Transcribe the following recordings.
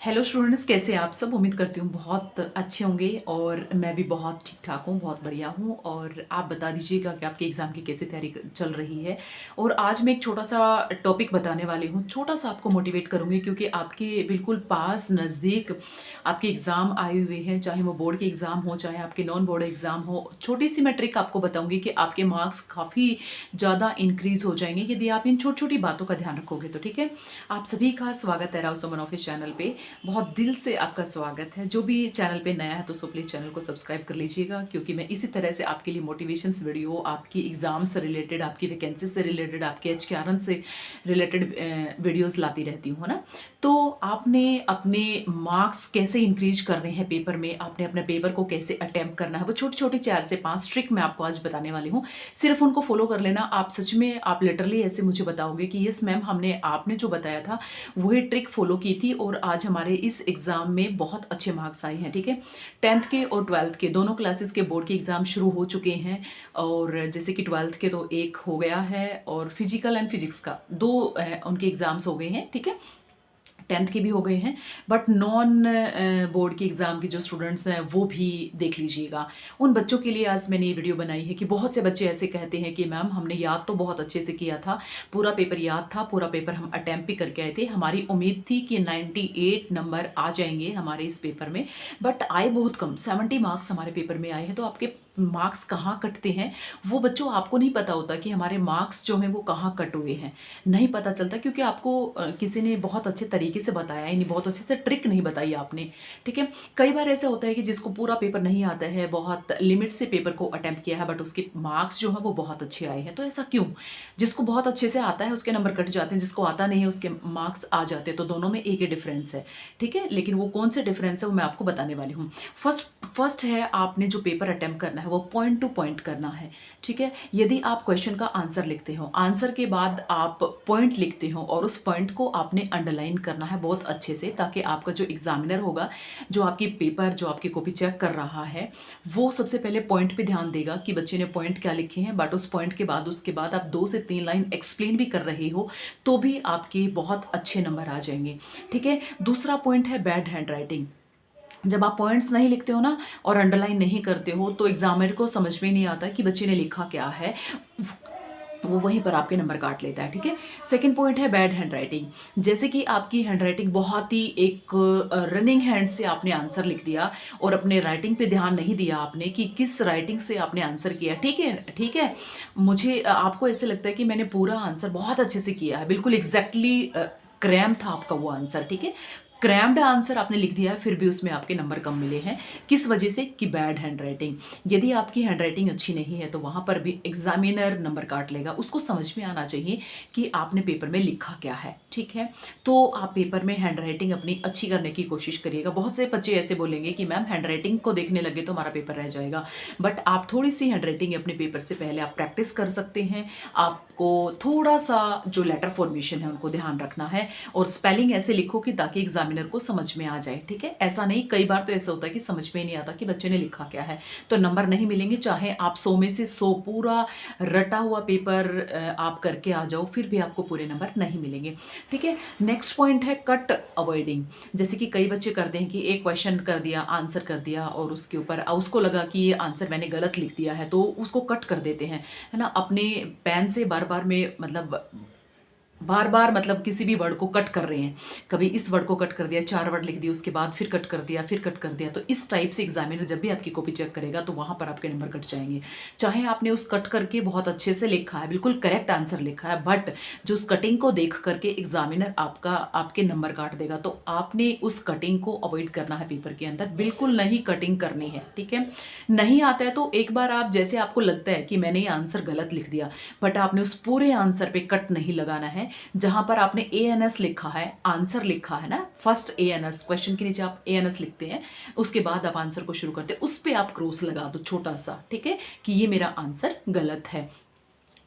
Hello students, कैसे हैं आप सब। उम्मीद करती हूँ बहुत अच्छे होंगे और मैं भी बहुत ठीक ठाक हूँ, बहुत बढ़िया हूँ। और आप बता दीजिएगा कि आपके एग्ज़ाम की कैसे तैयारी चल रही है। और आज मैं एक छोटा सा टॉपिक बताने वाली हूँ, छोटा सा आपको मोटिवेट करूँगी, क्योंकि आपके बिल्कुल पास नज़दीक आपके एग्ज़ाम आए हुए हैं, चाहे वो बोर्ड के एग्ज़ाम हो, चाहे आपके नॉन बोर्ड एग्ज़ाम हो। छोटी सी मैं ट्रिक आपको बताऊँगी कि आपके मार्क्स काफ़ी ज़्यादा इंक्रीज़ हो जाएंगे यदि आप इन छोटी छोटी बातों का ध्यान रखोगे तो। ठीक है, आप सभी का स्वागत है राव सुमन ऑफिस चैनल पे। बहुत दिल से आपका स्वागत है। जो भी चैनल पे नया है तो सो प्लीज़ चैनल को सब्सक्राइब कर लीजिएगा, क्योंकि मैं इसी तरह से आपके लिए मोटिवेशंस वीडियो, आपकी एग्ज़ाम से रिलेटेड, आपकी वैकेंसी से रिलेटेड, आपके एचक्यूआरएन से रिलेटेड वीडियोस लाती रहती हूँ, है ना। तो आपने अपने मार्क्स कैसे इंक्रीज करने हैं पेपर में, आपने अपने पेपर को कैसे अटैम्प्ट करना है, वो छोटी छोटी 4 से 5 ट्रिक मैं आपको आज बताने वाली हूँ। सिर्फ उनको फॉलो कर लेना। आप सच में, आप लिटरली ऐसे मुझे बताओगे कि यस मैम, हमने आपने जो बताया था वही ट्रिक फॉलो की थी और आज हमारे इस एग्ज़ाम में बहुत अच्छे मार्क्स आए हैं। ठीक है, 10th के और 12th के दोनों क्लासेस के बोर्ड के एग्ज़ाम शुरू हो चुके हैं। और जैसे कि 12th के तो एक हो गया है और फिजिकल एंड फिजिक्स का दो उनके एग्ज़ाम्स हो गए हैं। ठीक है, 10th के भी हो गए हैं। बट नॉन बोर्ड के एग्ज़ाम के जो स्टूडेंट्स हैं वो भी देख लीजिएगा। उन बच्चों के लिए आज मैंने ये वीडियो बनाई है कि बहुत से बच्चे ऐसे कहते हैं कि मैम हमने याद तो बहुत अच्छे से किया था, पूरा पेपर याद था, पूरा पेपर हम अटैम्प्ट भी करके आए थे, हमारी उम्मीद थी कि 98 नंबर आ जाएंगे हमारे इस पेपर में, बट आए बहुत कम, 70 मार्क्स हमारे पेपर में आए हैं। तो आपके मार्क्स कहाँ कटते हैं वो बच्चों आपको नहीं पता होता कि हमारे मार्क्स जो हैं वो कहाँ कट हुए हैं। नहीं पता चलता, क्योंकि आपको किसी ने बहुत अच्छे तरीके से बताया ही नहीं, बहुत अच्छे से ट्रिक नहीं बताई आपने। ठीक है, कई बार ऐसा होता है कि जिसको पूरा पेपर नहीं आता है, बहुत लिमिट से पेपर को अटेम्प्ट किया है, बट उसके मार्क्स जो है वो बहुत अच्छे आए हैं। तो ऐसा क्यों? जिसको बहुत अच्छे से आता है उसके नंबर कट जाते हैं, जिसको आता नहीं है उसके मार्क्स आ जाते हैं। तो दोनों में एक ही डिफरेंस है। ठीक है, लेकिन वो कौन से डिफरेंस है वो मैं आपको बताने वाली हूँ। फर्स्ट है, आपने जो पेपर अटेम्प्ट करना है वो पॉइंट टू पॉइंट करना है। ठीक है, यदि आप क्वेश्चन का आंसर लिखते हो, आंसर के बाद आप पॉइंट लिखते हो और उस पॉइंट को आपने अंडरलाइन करना है बहुत अच्छे से, ताकि आपका जो एग्जामिनर होगा, जो आपकी पेपर, जो आपकी कॉपी चेक कर रहा है, वो सबसे पहले पॉइंट पे ध्यान देगा कि बच्चे ने पॉइंट क्या लिखे हैं। बट उस पॉइंट के बाद, उसके बाद आप 2 से 3 लाइन एक्सप्लेन भी कर रहे हो तो भी आपके बहुत अच्छे नंबर आ जाएंगे। ठीक है, दूसरा पॉइंट है बैड हैंड राइटिंग। जब आप पॉइंट्स नहीं लिखते हो ना और अंडरलाइन नहीं करते हो तो एग्जामिनर को समझ में नहीं आता कि बच्चे ने लिखा क्या है, वो वहीं पर आपके नंबर काट लेता है। ठीक है, सेकंड पॉइंट है बैड हैंड राइटिंग। जैसे कि आपकी हैंड राइटिंग बहुत ही एक रनिंग हैंड से आपने आंसर लिख दिया और अपने राइटिंग पे ध्यान नहीं दिया आपने कि किस राइटिंग से आपने आंसर किया। ठीक है, ठीक है, मुझे आपको ऐसे लगता है कि मैंने पूरा आंसर बहुत अच्छे से किया है, बिल्कुल एग्जैक्टली क्रैम था आपका वो आंसर। ठीक है, क्रैम्ड आंसर आपने लिख दिया है, फिर भी उसमें आपके नंबर कम मिले हैं। किस वजह से? कि बैड हैंड राइटिंग। यदि आपकी हैंड राइटिंग अच्छी नहीं है तो वहां पर भी एग्जामिनर नंबर काट लेगा। उसको समझ में आना चाहिए कि आपने पेपर में लिखा क्या है। ठीक है, तो आप पेपर में हैंड राइटिंग अपनी अच्छी करने की कोशिश करिएगा। बहुत से बच्चे ऐसे बोलेंगे कि मैम हैंड राइटिंग को देखने लगे तो हमारा पेपर रह जाएगा, बट आप थोड़ी सी हैंड राइटिंग अपने पेपर से पहले आप प्रैक्टिस कर सकते हैं। आपको थोड़ा सा जो लेटर फॉर्मेशन है उनको ध्यान रखना है और स्पेलिंग ऐसे लिखो कि ताकि एग्जामिनर को समझ में आ जाए। ठीक है, ऐसा नहीं, कई बार तो ऐसा होता है कि समझ में नहीं आता कि बच्चे ने लिखा क्या है, तो नंबर नहीं मिलेंगे। चाहे आप 100 में से 100 पूरा रटा हुआ पेपर आप करके आ जाओ, फिर भी आपको पूरे नंबर नहीं मिलेंगे। ठीक है, नेक्स्ट पॉइंट है कट अवॉइडिंग। जैसे कि कई बच्चे करते हैं कि एक क्वेश्चन कर दिया, आंसर कर दिया और उसके ऊपर उसको लगा कि ये आंसर मैंने गलत लिख दिया है तो उसको कट कर देते हैं, है ना। अपने पेन से बार बार में बार बार मतलब किसी भी वर्ड को कट कर रहे हैं, कभी इस वर्ड को कट कर दिया, 4 वर्ड लिख दिए, उसके बाद फिर कट कर दिया, फिर कट कर दिया। तो इस टाइप से एग्जामिनर जब भी आपकी कॉपी चेक करेगा तो वहां पर आपके नंबर कट जाएंगे। चाहे आपने उस कट करके बहुत अच्छे से लिखा है, बिल्कुल करेक्ट आंसर लिखा है, बट जो उस कटिंग को देख करके एग्जामिनर आपके नंबर काट देगा। तो आपने उस कटिंग को अवॉइड करना है पेपर के अंदर, बिल्कुल नहीं कटिंग करनी है। ठीक है, नहीं आता है तो एक बार आप, जैसे आपको लगता है कि मैंने ये आंसर गलत लिख दिया, बट आपने उस पूरे आंसर पे कट नहीं लगाना है। जहां पर आपने ANS लिखा है, आंसर लिखा है ना, फर्स्ट ANS, क्वेश्चन के नीचे आप ANS लिखते हैं, उसके बाद आप आंसर को शुरू करते हैं, उस पर आप क्रॉस लगा दो छोटा सा। ठीक है, कि ये मेरा आंसर गलत है।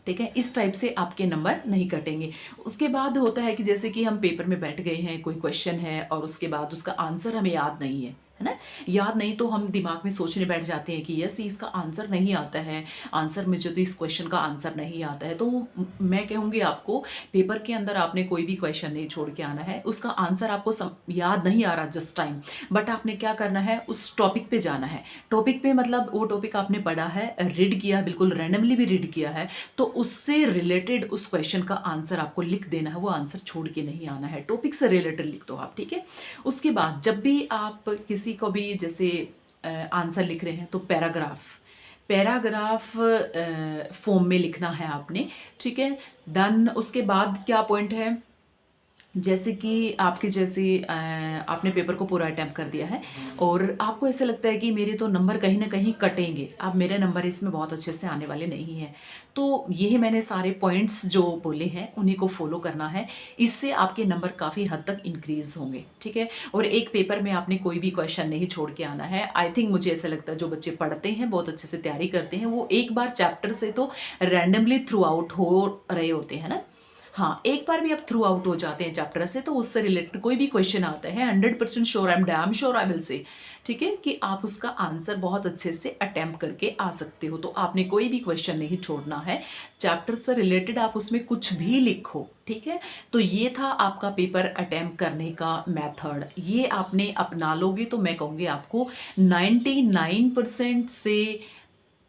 ठीक है, इस टाइप से आपके नंबर नहीं कटेंगे। उसके बाद होता है कि जैसे कि हम पेपर में बैठ गए हैं, कोई क्वेश्चन है और उसके बाद उसका आंसर हमें याद नहीं है, है ना। याद नहीं तो हम दिमाग में सोचने बैठ जाते हैं कि यस इसका आंसर नहीं आता है, आंसर मुझे तो इस क्वेश्चन का आंसर नहीं आता है। तो मैं कहूँगी आपको पेपर के अंदर आपने कोई भी क्वेश्चन नहीं छोड़ के आना है, उसका आंसर आपको याद नहीं आ रहा जस्ट टाइम, बट आपने क्या करना है उस टॉपिक पे जाना है। टॉपिक पे मतलब वो टॉपिक आपने पढ़ा है, रीड किया, बिल्कुल रैंडमली भी रीड किया है, तो उससे रिलेटेड उस क्वेश्चन का आंसर आपको लिख देना है, वो आंसर छोड़ के नहीं आना है, टॉपिक से रिलेटेड लिख दो आप, ठीक है। उसके बाद जब भी आप किसी को भी जैसे आंसर लिख रहे हैं तो पैराग्राफ फॉर्म में लिखना है आपने, ठीक है। डन। उसके बाद क्या पॉइंट है, जैसे कि आपके जैसे आपने पेपर को पूरा अटैम्प्ट कर दिया है और आपको ऐसे लगता है कि मेरे तो नंबर कहीं ना कहीं कटेंगे, अब मेरे नंबर इसमें बहुत अच्छे से आने वाले नहीं हैं, तो यही मैंने सारे पॉइंट्स जो बोले हैं उन्हीं को फॉलो करना है, इससे आपके नंबर काफ़ी हद तक इंक्रीज होंगे, ठीक है। और एक पेपर में आपने कोई भी क्वेश्चन नहीं छोड़ के आना है। आई थिंक मुझे ऐसा लगता है जो बच्चे पढ़ते हैं, बहुत अच्छे से तैयारी करते हैं, वो एक बार चैप्टर से तो रैंडमली थ्रू आउट हो रहे होते हैं ना। हाँ, एक बार भी आप थ्रू आउट हो जाते हैं चैप्टर से तो उससे रिलेटेड कोई भी क्वेश्चन आता है 100% sure, I am damn sure I will say, ठीक है, कि आप उसका आंसर बहुत अच्छे से अटेम्प्ट करके आ सकते हो। तो आपने कोई भी क्वेश्चन नहीं छोड़ना है, चैप्टर से रिलेटेड आप उसमें कुछ भी लिखो, ठीक है। तो ये था आपका पेपर अटेम्प्ट करने का मेथड, ये आपने अपना लोगे तो मैं कहूँगी आपको 99% से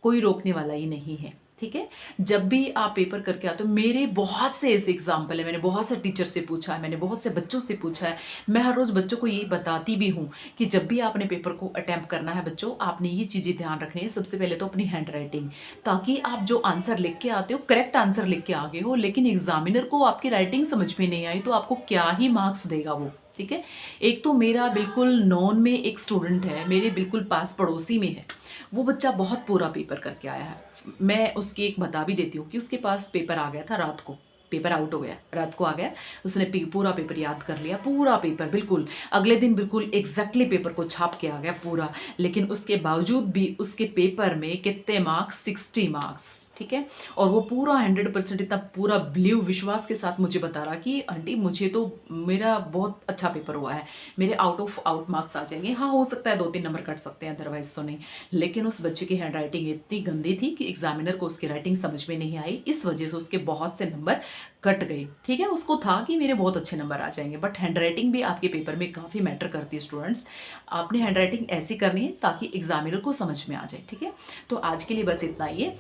कोई रोकने वाला ही नहीं है, ठीक है। जब भी आप पेपर करके आते हो, मेरे बहुत से ऐसे एग्जाम्पल है, मैंने बहुत से टीचर से पूछा है, मैंने बहुत से बच्चों से पूछा है, मैं हर रोज़ बच्चों को यही बताती भी हूँ कि जब भी आपने पेपर को अटैम्प्ट करना है बच्चों, आपने ये चीज़ें ध्यान रखनी है। सबसे पहले तो अपनी हैंड राइटिंग, ताकि आप जो आंसर लिख के आते हो करेक्ट आंसर लिख के आ गए हो, लेकिन एग्जामिनर को आपकी राइटिंग समझ में नहीं आई तो आपको क्या ही मार्क्स देगा वो, ठीक है। एक तो मेरा बिल्कुल नॉन में एक स्टूडेंट है, मेरे बिल्कुल पास पड़ोसी में है, वो बच्चा बहुत पूरा पेपर करके आया है। मैं उसकी एक बता भी देती हूँ कि उसके पास पेपर आ गया था रात को, पेपर आउट हो गया, रात को आ गया, उसने पूरा पेपर याद कर लिया, पूरा पेपर बिल्कुल अगले दिन बिल्कुल एग्जैक्टली पेपर को छाप के आ गया पूरा, लेकिन उसके बावजूद भी उसके पेपर में कितने मार्क्स, 60 मार्क्स, ठीक है। और वो पूरा 100% इतना पूरा बिलीव विश्वास के साथ मुझे बता रहा कि आंटी मुझे तो मेरा बहुत अच्छा पेपर हुआ है, मेरे आउट ऑफ आउट मार्क्स आ जाएंगे, हाँ हो सकता है 2-3 नंबर कट सकते हैं, अदरवाइज तो नहीं। लेकिन उस बच्चे की हैंड राइटिंग इतनी गंदी थी कि एग्जामिनर को उसकी राइटिंग समझ में नहीं आई, इस वजह से उसके बहुत से नंबर कट गई, ठीक है। उसको था कि मेरे बहुत अच्छे नंबर आ जाएंगे, बट हैंड राइटिंग भी आपके पेपर में काफ़ी मैटर करती है स्टूडेंट्स। आपने हैंड राइटिंग ऐसी करनी है ताकि एग्जामिनर को समझ में आ जाए, ठीक है। तो आज के लिए बस इतना ही है,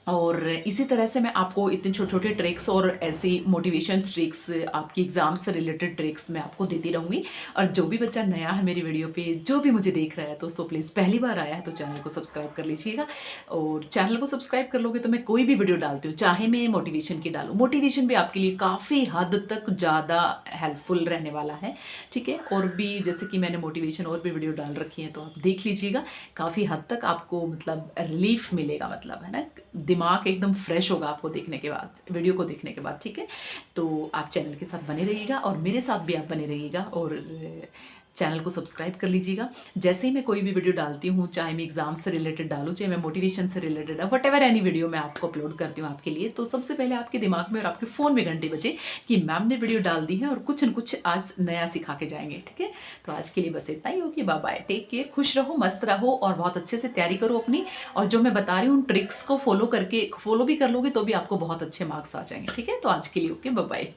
और इसी तरह से मैं आपको इतने छोटे छोटे ट्रिक्स और ऐसी मोटिवेशन ट्रिक्स, आपकी एग्ज़ाम से रिलेटेड ट्रिक्स मैं आपको देती रहूँगी। और जो भी बच्चा नया है मेरी वीडियो पे, जो भी मुझे देख रहा है, तो सो प्लीज़ पहली बार आया है तो चैनल को सब्सक्राइब कर लीजिएगा। और चैनल को सब्सक्राइब कर लोगे तो मैं कोई भी वीडियो डालती हूँ, चाहे मैं मोटिवेशन की डालूँ, मोटिवेशन भी आपके लिए काफ़ी हद तक ज़्यादा हेल्पफुल रहने वाला है, ठीक है। और भी जैसे कि मैंने मोटिवेशन और भी वीडियो डाल रखी है तो आप देख लीजिएगा, काफ़ी हद तक आपको मतलब रिलीफ मिलेगा, मतलब है ना, दिमाग एकदम फ्रेश होगा आपको देखने के बाद, वीडियो को देखने के बाद, ठीक है। तो आप चैनल के साथ बने रहिएगा और मेरे साथ भी आप बने रहिएगा, और चैनल को सब्सक्राइब कर लीजिएगा। जैसे ही मैं कोई भी वीडियो डालती हूँ, चाहे मैं एग्जाम से रिलेटेड डालूँ, चाहे मैं मोटिवेशन से रिलेटेड है, वट एवर एनी वीडियो मैं आपको अपलोड करती हूँ आपके लिए, तो सबसे पहले आपके दिमाग में और आपके फ़ोन में घंटे बजे कि मैम ने वीडियो डाल दी है और कुछ न कुछ आज नया सिखा के जाएंगे, ठीक है। तो आज के लिए बस इतना ही हो कि बाय बाय, टेक केयर, खुश रहो, मस्त रहो और बहुत अच्छे से तैयारी करो अपनी। और जो मैं बता रही हूँ ट्रिक्स को फॉलो भी कर लोगे तो भी आपको बहुत अच्छे मार्क्स आ जाएंगे, ठीक है। तो आज के लिए ओके, बाय बाय।